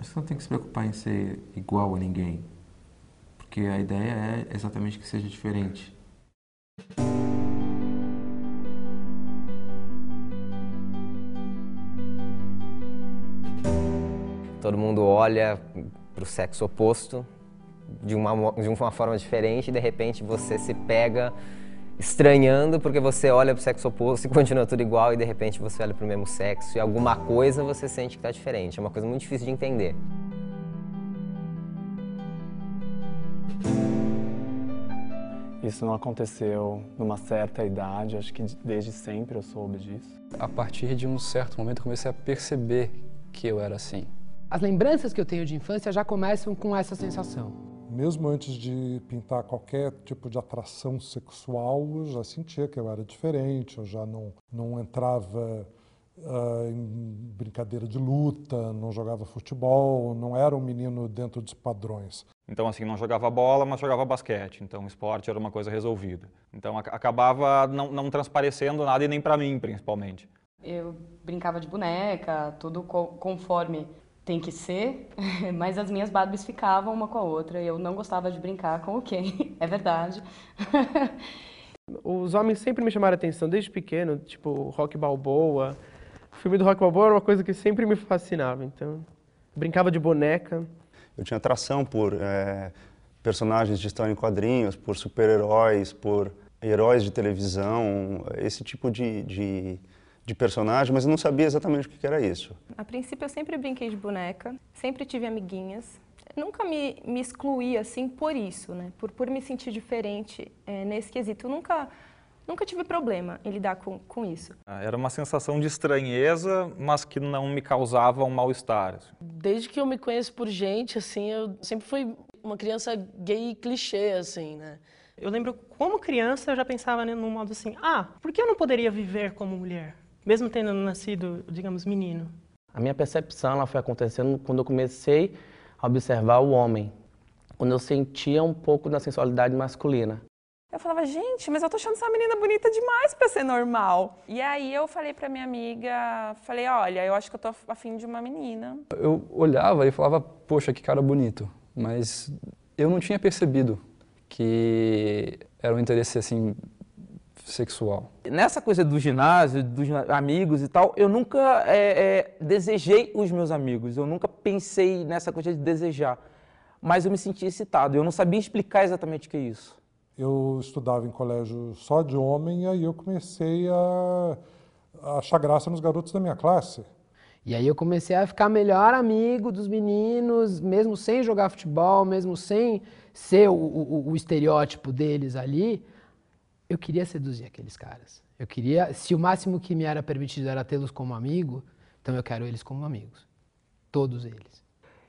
Acho que não tem que se preocupar em ser igual a ninguém, porque a ideia é exatamente que seja diferente. Todo mundo olha para o sexo oposto de uma forma diferente e de repente você se pega estranhando porque você olha para o sexo oposto e continua tudo igual e de repente você olha para o mesmo sexo e alguma coisa você sente que está diferente. É uma coisa muito difícil de entender. Isso não aconteceu numa certa idade, acho que desde sempre eu soube disso. A partir de um certo momento eu comecei a perceber que eu era assim. As lembranças que eu tenho de infância já começam com essa sensação. Mesmo antes de pintar qualquer tipo de atração sexual, eu já sentia que eu era diferente, eu já não entrava em brincadeira de luta, não jogava futebol, não era um menino dentro dos padrões. Então, assim, não jogava bola, mas jogava basquete. Então, o esporte era uma coisa resolvida. Então, acabava não transparecendo nada e nem para mim, principalmente. Eu brincava de boneca, tudo conforme tem que ser, mas as minhas Barbies ficavam uma com a outra e eu não gostava de brincar com o Ken, é verdade. Os homens sempre me chamaram a atenção desde pequeno, tipo Rocky Balboa. O filme do Rocky Balboa era uma coisa que sempre me fascinava, então brincava de boneca. Eu tinha atração por personagens de história em quadrinhos, por super-heróis, por heróis de televisão, esse tipo de personagem, mas eu não sabia exatamente o que era isso. A princípio eu sempre brinquei de boneca, sempre tive amiguinhas. Nunca me excluí assim por isso, né? Por me sentir diferente nesse quesito. Eu nunca tive problema em lidar com isso. Era uma sensação de estranheza, mas que não me causava um mal-estar. Desde que eu me conheço por gente, assim, eu sempre fui uma criança gay clichê, assim, né? Eu lembro, como criança, eu já pensava num modo assim, por que eu não poderia viver como mulher? Mesmo tendo nascido, digamos, menino. A minha percepção ela foi acontecendo quando eu comecei a observar o homem, quando eu sentia um pouco da sensualidade masculina. Eu falava, gente, mas eu tô achando essa menina bonita demais pra ser normal. E aí eu falei pra minha amiga, olha, eu acho que eu tô afim de uma menina. Eu olhava e falava, poxa, que cara bonito, mas eu não tinha percebido que era um interesse, assim, sexual. Nessa coisa do ginásio, dos amigos e tal, eu nunca desejei os meus amigos, eu nunca pensei nessa coisa de desejar, mas eu me sentia excitado, eu não sabia explicar exatamente o que é isso. Eu estudava em colégio só de homem e aí eu comecei a achar graça nos garotos da minha classe. E aí eu comecei a ficar melhor amigo dos meninos, mesmo sem jogar futebol, mesmo sem ser o estereótipo deles ali. Eu queria seduzir aqueles caras. Eu queria, se o máximo que me era permitido era tê-los como amigo, então eu quero eles como amigos. Todos eles.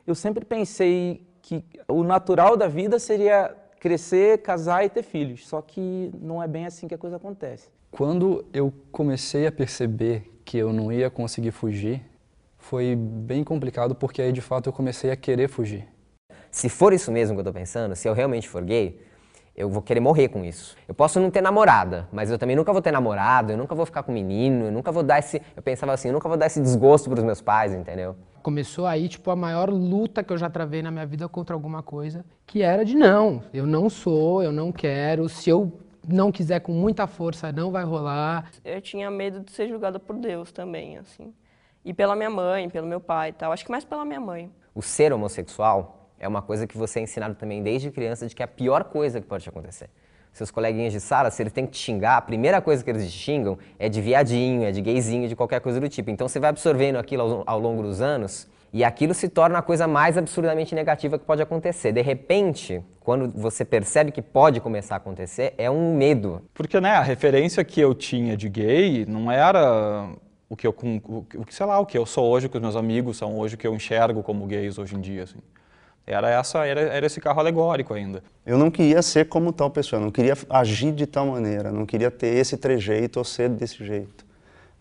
Eu sempre pensei que o natural da vida seria crescer, casar e ter filhos. Só que não é bem assim que a coisa acontece. Quando eu comecei a perceber que eu não ia conseguir fugir, foi bem complicado porque aí de fato eu comecei a querer fugir. Se for isso mesmo que eu tô pensando, se eu realmente for gay, eu vou querer morrer com isso. Eu posso não ter namorada, mas eu também nunca vou ter namorado, eu nunca vou ficar com menino, eu nunca vou dar esse... Eu pensava assim, eu nunca vou dar esse desgosto pros meus pais, entendeu? Começou aí, tipo, a maior luta que eu já travei na minha vida contra alguma coisa, que era de não, eu não sou, eu não quero, se eu não quiser com muita força, não vai rolar. Eu tinha medo de ser julgada por Deus também, assim. E pela minha mãe, pelo meu pai e tal, acho que mais pela minha mãe. O ser homossexual é uma coisa que você é ensinado também desde criança de que é a pior coisa que pode te acontecer. Seus coleguinhas de sala, se eles têm que te xingar, a primeira coisa que eles te xingam é de viadinho, é de gayzinho, de qualquer coisa do tipo. Então você vai absorvendo aquilo ao longo dos anos e aquilo se torna a coisa mais absurdamente negativa que pode acontecer. De repente, quando você percebe que pode começar a acontecer, é um medo. Porque, né, a referência que eu tinha de gay não era o que eu sou hoje, o que os meus amigos são hoje, o que eu enxergo como gays hoje em dia, assim. Era esse carro alegórico ainda. Eu não queria ser como tal pessoa, eu não queria agir de tal maneira, não queria ter esse trejeito ou ser desse jeito,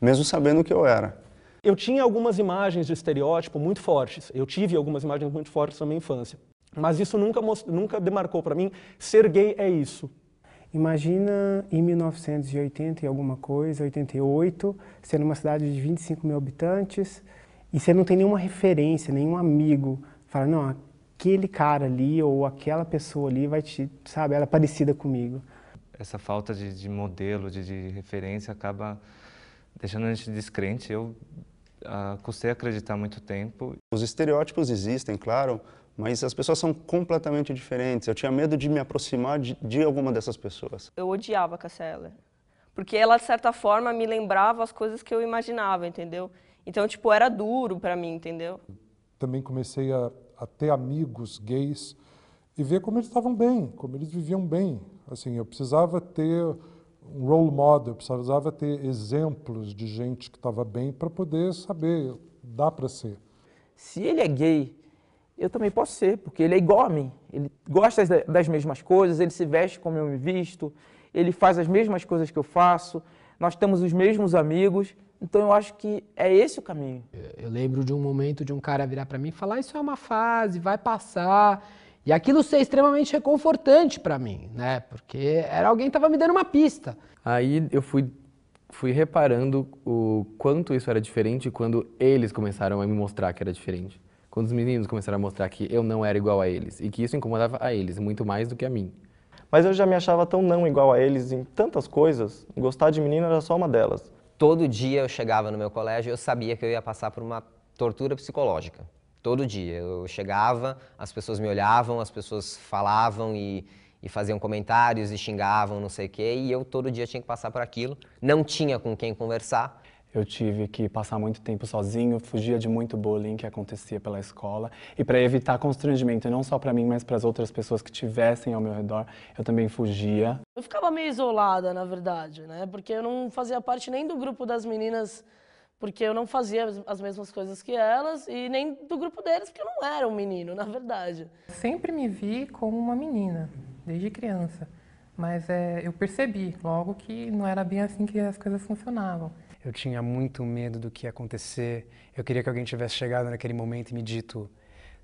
mesmo sabendo o que eu era. Eu tinha algumas imagens de estereótipo muito fortes, eu tive algumas imagens muito fortes na minha infância, mas isso nunca demarcou para mim, ser gay é isso. Imagina em 1980 e alguma coisa, 88, sendo uma cidade de 25 mil habitantes, e você não tem nenhuma referência, nenhum amigo, fala, não, aquele cara ali ou aquela pessoa ali vai te, sabe, ela é parecida comigo. Essa falta de modelo, de referência acaba deixando a gente descrente. Eu custei a acreditar muito tempo. Os estereótipos existem, claro, mas as pessoas são completamente diferentes. Eu tinha medo de me aproximar de alguma dessas pessoas. Eu odiava a Cássia Eller, porque ela, de certa forma, me lembrava as coisas que eu imaginava, entendeu? Então, tipo, era duro pra mim, entendeu? Também comecei a ter amigos gays e ver como eles estavam bem, como eles viviam bem. Assim, eu precisava ter um role model, eu precisava ter exemplos de gente que estava bem para poder saber, dá para ser. Se ele é gay, eu também posso ser, porque ele é igual a mim. Ele gosta das mesmas coisas, ele se veste como eu me visto, ele faz as mesmas coisas que eu faço, nós temos os mesmos amigos, então eu acho que é esse o caminho. Eu lembro de um momento de um cara virar para mim e falar, isso é uma fase, vai passar. E aquilo ser extremamente reconfortante para mim, né? Porque era alguém que estava me dando uma pista. Aí eu fui reparando o quanto isso era diferente quando eles começaram a me mostrar que era diferente. Quando os meninos começaram a mostrar que eu não era igual a eles e que isso incomodava a eles muito mais do que a mim. Mas eu já me achava tão não igual a eles em tantas coisas. Gostar de menina era só uma delas. Todo dia eu chegava no meu colégio e eu sabia que eu ia passar por uma tortura psicológica. Todo dia. Eu chegava, as pessoas me olhavam, as pessoas falavam e faziam comentários e xingavam, não sei o quê, e eu todo dia tinha que passar por aquilo. Não tinha com quem conversar. Eu tive que passar muito tempo sozinho, fugia de muito bullying que acontecia pela escola. E para evitar constrangimento, não só para mim, mas para as outras pessoas que estivessem ao meu redor, eu também fugia. Eu ficava meio isolada, na verdade, né? Porque eu não fazia parte nem do grupo das meninas, porque eu não fazia as mesmas coisas que elas, e nem do grupo deles, porque eu não era um menino, na verdade. Sempre me vi como uma menina, desde criança. Mas eu percebi logo que não era bem assim que as coisas funcionavam. Eu tinha muito medo do que ia acontecer. Eu queria que alguém tivesse chegado naquele momento e me dito,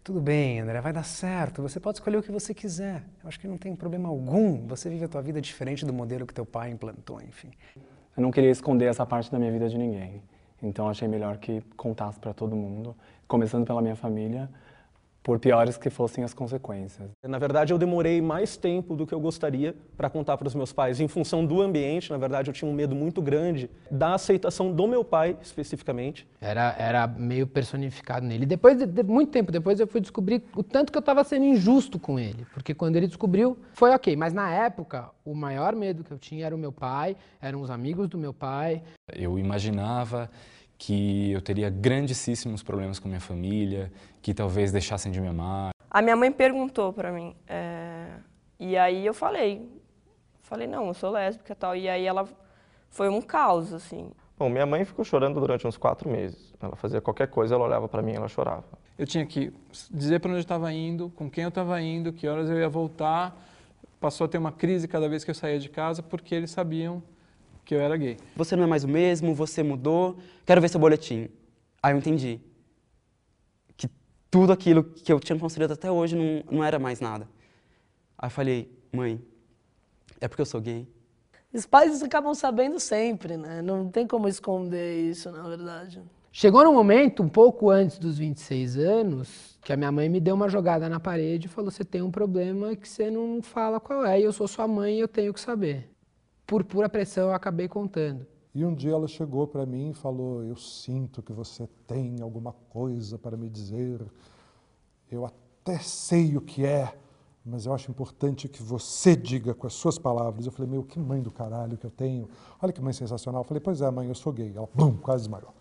tudo bem, André, vai dar certo, você pode escolher o que você quiser. Eu acho que não tem problema algum, você vive a tua vida diferente do modelo que teu pai implantou, enfim. Eu não queria esconder essa parte da minha vida de ninguém. Então achei melhor que contasse para todo mundo, começando pela minha família, por piores que fossem as consequências. Na verdade, eu demorei mais tempo do que eu gostaria para contar para os meus pais. Em função do ambiente, na verdade, eu tinha um medo muito grande da aceitação do meu pai, especificamente. Era meio personificado nele. Depois, muito tempo depois, eu fui descobrir o tanto que eu estava sendo injusto com ele. Porque quando ele descobriu, foi ok. Mas na época, o maior medo que eu tinha era o meu pai, eram os amigos do meu pai. Eu imaginava que eu teria grandíssimos problemas com minha família, que talvez deixassem de me amar. A minha mãe perguntou pra mim, e aí eu falei não, eu sou lésbica e tal, e aí ela foi um caos, assim. Bom, minha mãe ficou chorando durante uns 4 meses. Ela fazia qualquer coisa, ela olhava pra mim e ela chorava. Eu tinha que dizer para onde eu estava indo, com quem eu estava indo, que horas eu ia voltar. Passou a ter uma crise cada vez que eu saía de casa, porque eles sabiam que eu era gay. Você não é mais o mesmo, você mudou, quero ver seu boletim. Aí eu entendi que tudo aquilo que eu tinha construído até hoje não era mais nada. Aí eu falei, mãe, é porque eu sou gay? Os pais acabam sabendo sempre, né? Não tem como esconder isso, na verdade. Chegou num momento, um pouco antes dos 26 anos, que a minha mãe me deu uma jogada na parede e falou, você tem um problema que você não fala qual é, e eu sou sua mãe e eu tenho que saber. Por pura pressão, eu acabei contando. E um dia ela chegou para mim e falou, eu sinto que você tem alguma coisa para me dizer. Eu até sei o que é, mas eu acho importante que você diga com as suas palavras. Eu falei, meu, que mãe do caralho que eu tenho. Olha que mãe sensacional. Eu falei, pois é, mãe, eu sou gay. Ela, bum, quase desmaiou.